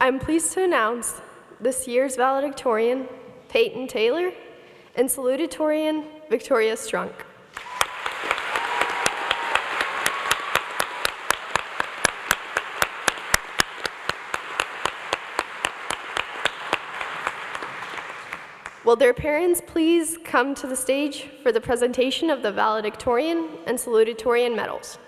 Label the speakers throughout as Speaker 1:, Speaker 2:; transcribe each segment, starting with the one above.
Speaker 1: I'm pleased to announce this year's valedictorian, Peyton Taylor, and salutatorian, Victoria Strunk. Will their parents please come to the stage for the presentation of the valedictorian and salutatorian medals?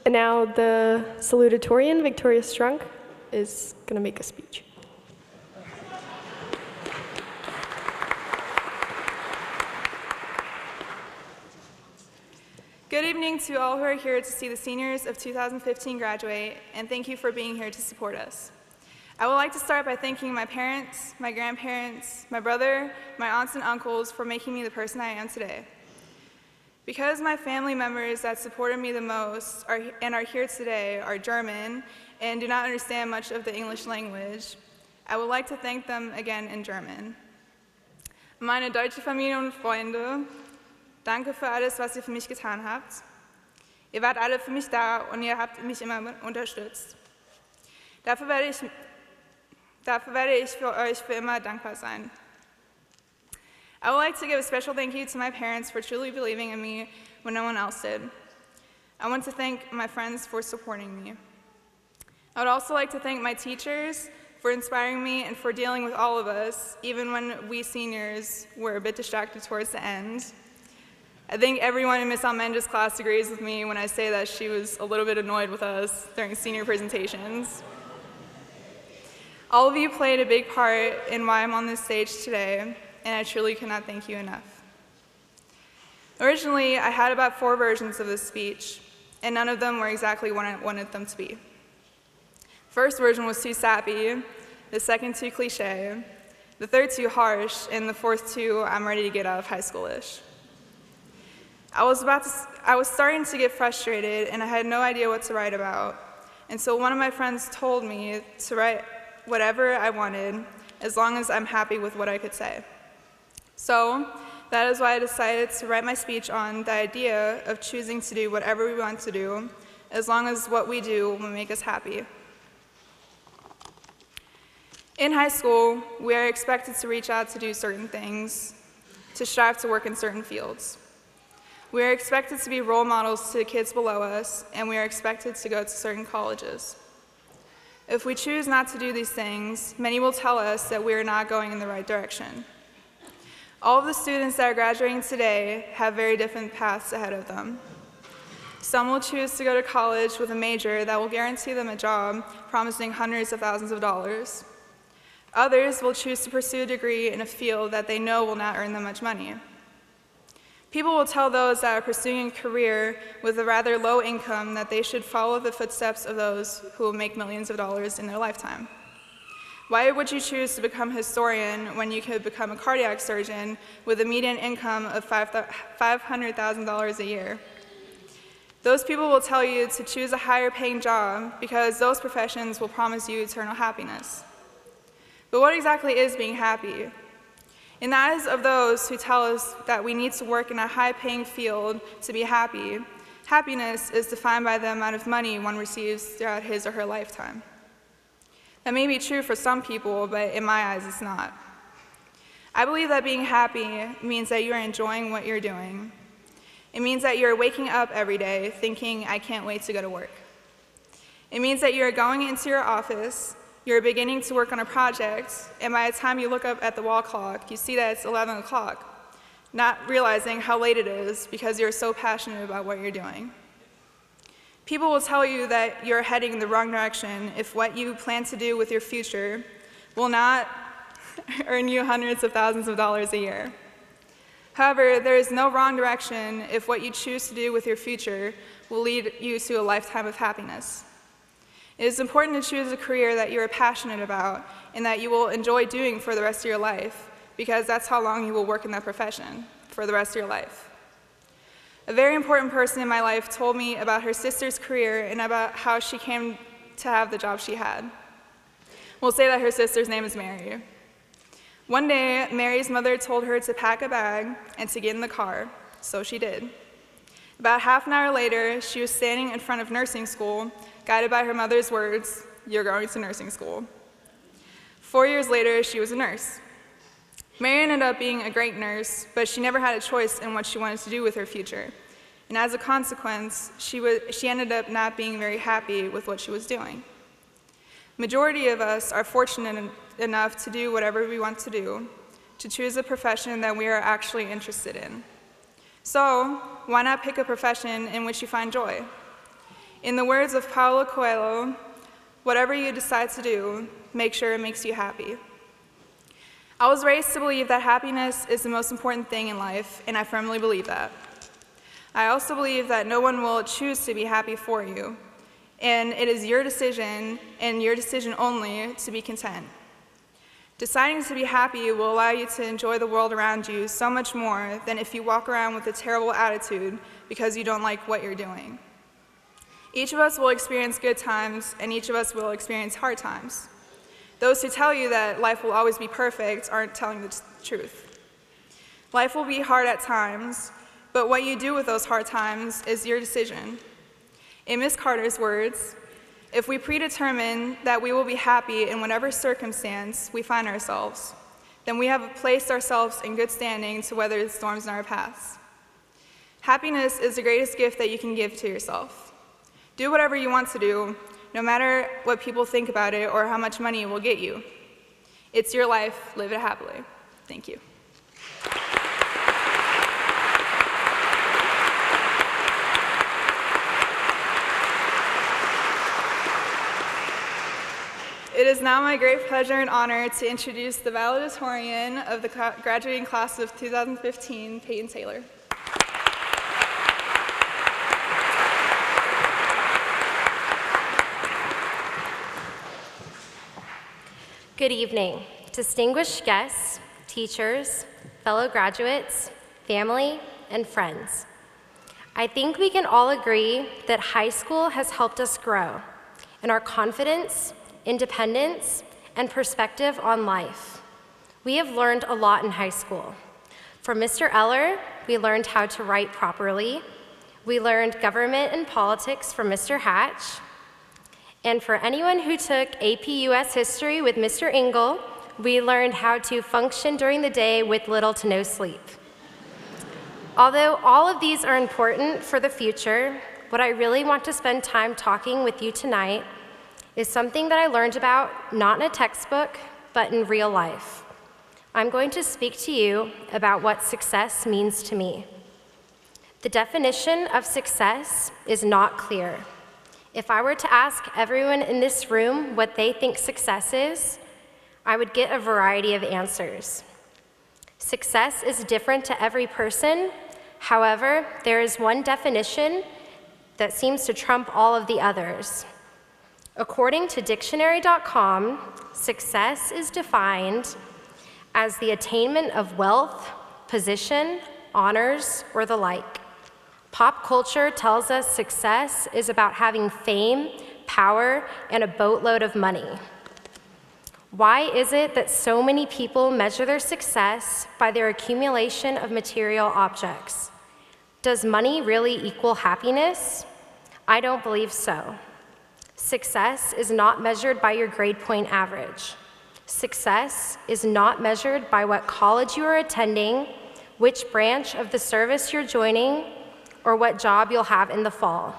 Speaker 1: And now the salutatorian, Victoria Strunk, is going to make a speech.
Speaker 2: Good evening to all who are here to see the seniors of 2015 graduate, and thank you for being here to support us. I would like to start by thanking my parents, my grandparents, my brother, my aunts and uncles for making me the person I am today. Because my family members that supported me the most are here today are German and do not understand much of the English language, I would like to thank them again in German. Meine deutsche Familie und Freunde, danke für alles, was ihr für mich getan habt. Ihr wart alle für mich da und ihr habt mich immer unterstützt. Dafür werde ich für euch für immer dankbar sein. I would like to give a special thank you to my parents for truly believing in me when no one else did. I want to thank my friends for supporting me. I would also like to thank my teachers for inspiring me and for dealing with all of us, even when we seniors were a bit distracted towards the end. I think everyone in Miss Almenda's class agrees with me when I say that she was a little bit annoyed with us during senior presentations. All of you played a big part in why I'm on this stage today, and I truly cannot thank you enough. Originally, I had about 4 versions of this speech, and none of them were exactly what I wanted them to be. First version was too sappy, the second too cliche, the third too harsh, and the fourth too I'm ready to get out of high school-ish. I was starting to get frustrated, and I had no idea what to write about, and so one of my friends told me to write whatever I wanted, as long as I'm happy with what I could say. So that is why I decided to write my speech on the idea of choosing to do whatever we want to do, as long as what we do will make us happy. In high school, we are expected to reach out to do certain things, to strive to work in certain fields. We are expected to be role models to the kids below us, and we are expected to go to certain colleges. If we choose not to do these things, many will tell us that we are not going in the right direction. All of the students that are graduating today have very different paths ahead of them. Some will choose to go to college with a major that will guarantee them a job, promising hundreds of thousands of dollars. Others will choose to pursue a degree in a field that they know will not earn them much money. People will tell those that are pursuing a career with a rather low income that they should follow the footsteps of those who will make millions of dollars in their lifetime. Why would you choose to become a historian when you could become a cardiac surgeon with a median income of $500,000 a year? Those people will tell you to choose a higher paying job because those professions will promise you eternal happiness. But what exactly is being happy? In the eyes of those who tell us that we need to work in a high-paying field to be happy, happiness is defined by the amount of money one receives throughout his or her lifetime. That may be true for some people, but in my eyes, it's not. I believe that being happy means that you are enjoying what you're doing. It means that you're waking up every day thinking, I can't wait to go to work. It means that you're going into your office, you're beginning to work on a project, and by the time you look up at the wall clock, you see that it's 11 o'clock, not realizing how late it is because you're so passionate about what you're doing. People will tell you that you're heading in the wrong direction if what you plan to do with your future will not earn you hundreds of thousands of dollars a year. However, there is no wrong direction if what you choose to do with your future will lead you to a lifetime of happiness. It is important to choose a career that you are passionate about and that you will enjoy doing for the rest of your life, because that's how long you will work in that profession, for the rest of your life. A very important person in my life told me about her sister's career and about how she came to have the job she had. We'll say that her sister's name is Mary. One day, Mary's mother told her to pack a bag and to get in the car, so she did. About half an hour later, she was standing in front of nursing school, guided by her mother's words, "You're going to nursing school." 4 years later, she was a nurse. Mary ended up being a great nurse, but she never had a choice in what she wanted to do with her future. And as a consequence, she ended up not being very happy with what she was doing. Majority of us are fortunate enough to do whatever we want to do, to choose a profession that we are actually interested in. So, why not pick a profession in which you find joy? In the words of Paulo Coelho, whatever you decide to do, make sure it makes you happy. I was raised to believe that happiness is the most important thing in life, and I firmly believe that. I also believe that no one will choose to be happy for you, and it is your decision, and your decision only, to be content. Deciding to be happy will allow you to enjoy the world around you so much more than if you walk around with a terrible attitude because you don't like what you're doing. Each of us will experience good times, and each of us will experience hard times. Those who tell you that life will always be perfect aren't telling the truth. Life will be hard at times, but what you do with those hard times is your decision. In Miss Carter's words, if we predetermine that we will be happy in whatever circumstance we find ourselves, then we have placed ourselves in good standing to weather the storms in our paths. Happiness is the greatest gift that you can give to yourself. Do whatever you want to do, no matter what people think about it or how much money it will get you. It's your life, live it happily. Thank you. It is now my great pleasure and honor to introduce the Valedictorian of the graduating class of 2015, Peyton Taylor.
Speaker 3: Good evening, distinguished guests, teachers, fellow graduates, family, and friends. I think we can all agree that high school has helped us grow in our confidence, independence, and perspective on life. We have learned a lot in high school. From Mr. Eller, we learned how to write properly. We learned government and politics from Mr. Hatch. And for anyone who took AP US History with Mr. Engel, we learned how to function during the day with little to no sleep. Although all of these are important for the future, what I really want to spend time talking with you tonight is something that I learned about not in a textbook, but in real life. I'm going to speak to you about what success means to me. The definition of success is not clear. If I were to ask everyone in this room what they think success is, I would get a variety of answers. Success is different to every person. However, there is one definition that seems to trump all of the others. According to dictionary.com, success is defined as the attainment of wealth, position, honors, or the like. Pop culture tells us success is about having fame, power, and a boatload of money. Why is it that so many people measure their success by their accumulation of material objects? Does money really equal happiness? I don't believe so. Success is not measured by your grade point average. Success is not measured by what college you are attending, which branch of the service you're joining, or what job you'll have in the fall.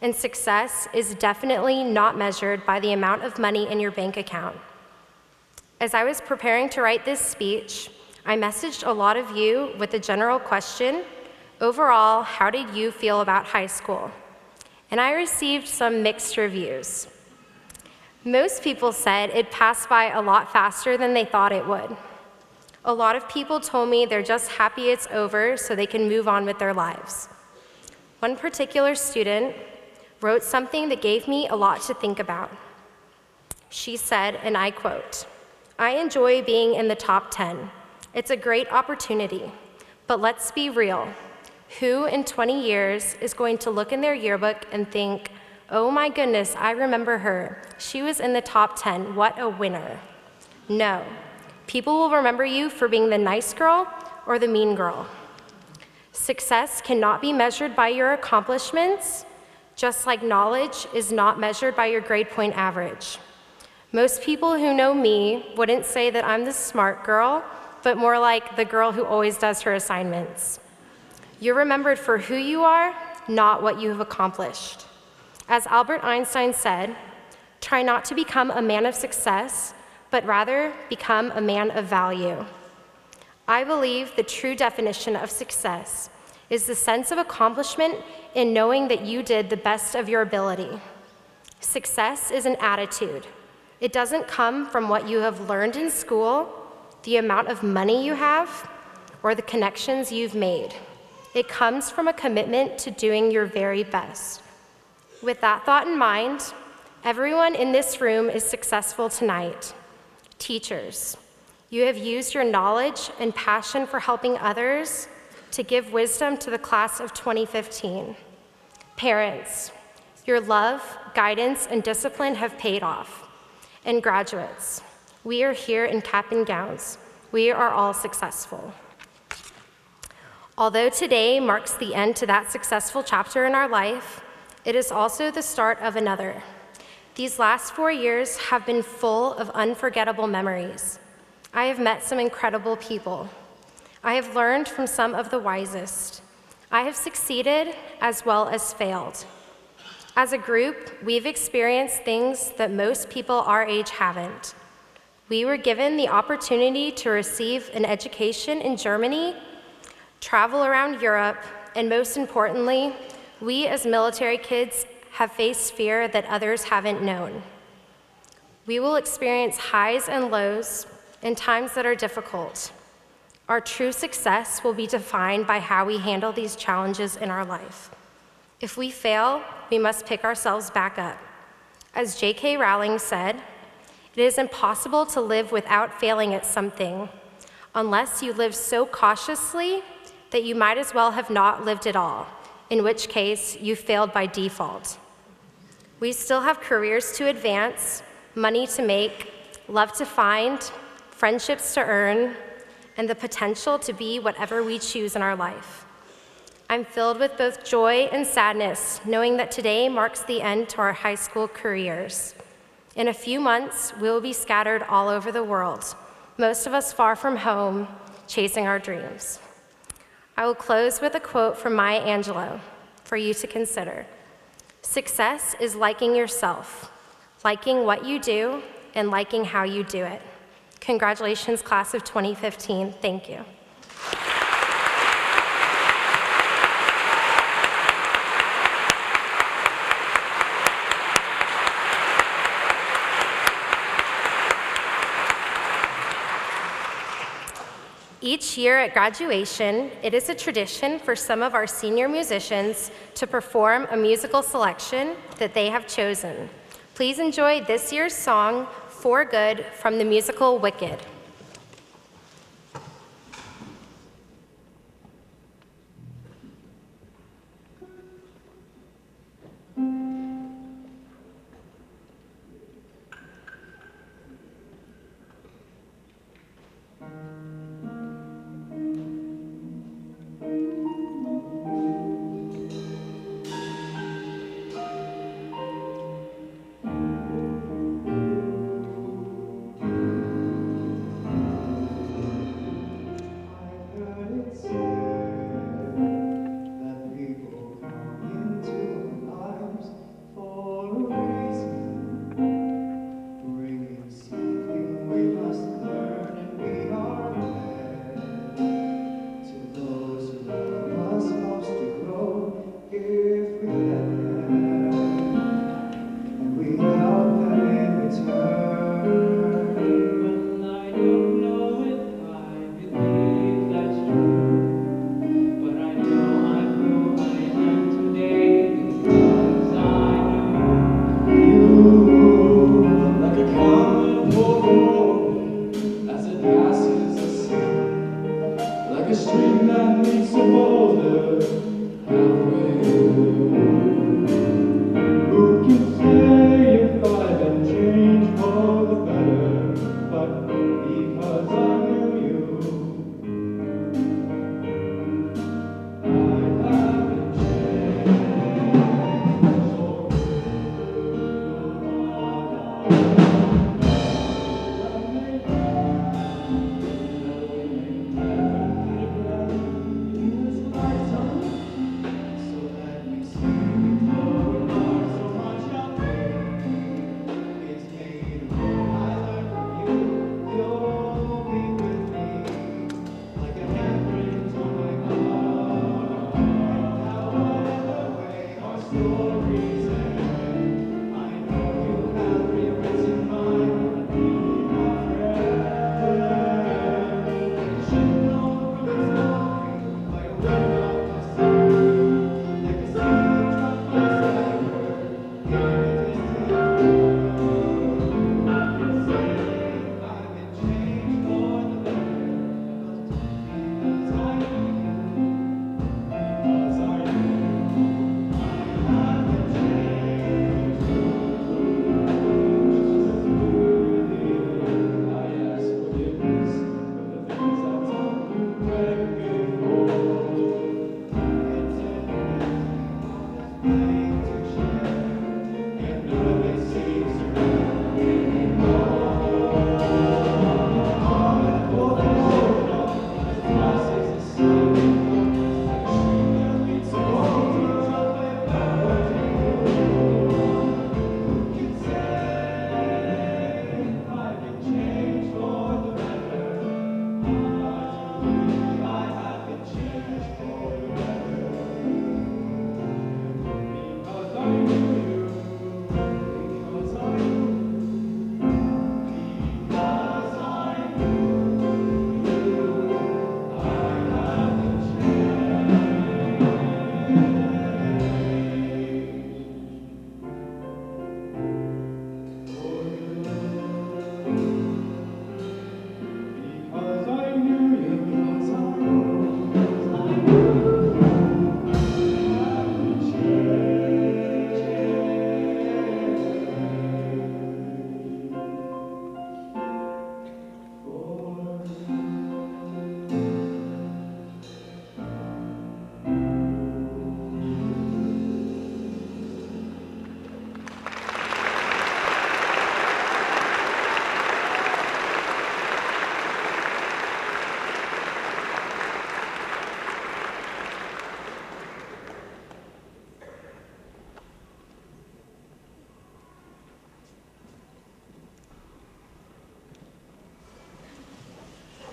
Speaker 3: And success is definitely not measured by the amount of money in your bank account. As I was preparing to write this speech, I messaged a lot of you with a general question: overall, how did you feel about high school? and I received some mixed reviews. Most people said it passed by a lot faster than they thought it would. A lot of people told me they're just happy it's over so they can move on with their lives. One particular student wrote something that gave me a lot to think about. She said, and I quote, "I enjoy being in the top 10. It's a great opportunity, but let's be real. Who in 20 years is going to look in their yearbook and think, oh my goodness, I remember her. She was in the top 10, what a winner." No, people will remember you for being the nice girl or the mean girl. Success cannot be measured by your accomplishments, just like knowledge is not measured by your grade point average. Most people who know me wouldn't say that I'm the smart girl, but more like the girl who always does her assignments. You're remembered for who you are, not what you have accomplished. As Albert Einstein said, try not to become a man of success, but rather become a man of value. I believe the true definition of success is the sense of accomplishment in knowing that you did the best of your ability. Success is an attitude. It doesn't come from what you have learned in school, the amount of money you have, or the connections you've made. It comes from a commitment to doing your very best. With that thought in mind, everyone in this room is successful tonight. Teachers, you have used your knowledge and passion for helping others to give wisdom to the class of 2015. Parents, your love, guidance, and discipline have paid off. And graduates, we are here in cap and gowns. We are all successful. Although today marks the end to that successful chapter in our life, it is also the start of another. These last 4 years have been full of unforgettable memories. I have met some incredible people. I have learned from some of the wisest. I have succeeded as well as failed. As a group, we've experienced things that most people our age haven't. We were given the opportunity to receive an education in Germany, travel around Europe, and most importantly, we as military kids have faced fear that others haven't known. We will experience highs and lows and times that are difficult. Our true success will be defined by how we handle these challenges in our life. If we fail, we must pick ourselves back up. As J.K. Rowling said, it is impossible to live without failing at something, unless you live so cautiously that you might as well have not lived at all, in which case you failed by default. We still have careers to advance, money to make, love to find, friendships to earn, and the potential to be whatever we choose in our life. I'm filled with both joy and sadness, knowing that today marks the end to our high school careers. In a few months, we'll be scattered all over the world, most of us far from home, chasing our dreams. I will close with a quote from Maya Angelou for you to consider. Success is liking yourself, liking what you do, and liking how you do it. Congratulations, class of 2015. Thank you. Each year at graduation, it is a tradition for some of our senior musicians to perform a musical selection that they have chosen. Please enjoy this year's song, For Good, from the musical Wicked.